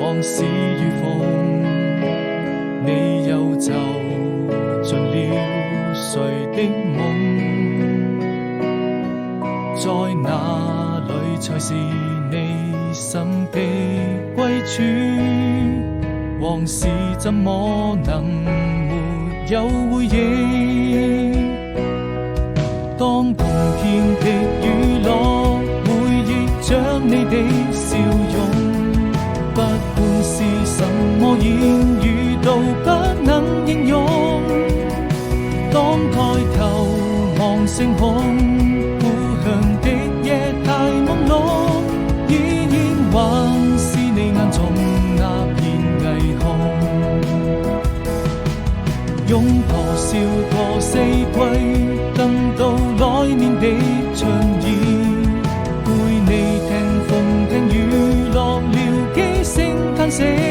往事如風，你又走進了誰的夢？在哪裏才是你心的歸處？往事怎麼能沒有回憶？當碰見的雨落，回憶着你的笑容，不管是什麼言語都不能形容。當抬頭望星空，故鄉的夜太朦朧，依然還是你眼中那片霓虹。擁抱笑過四季，等到來年的春意，陪你聽風聽雨，落了幾聲嘆息。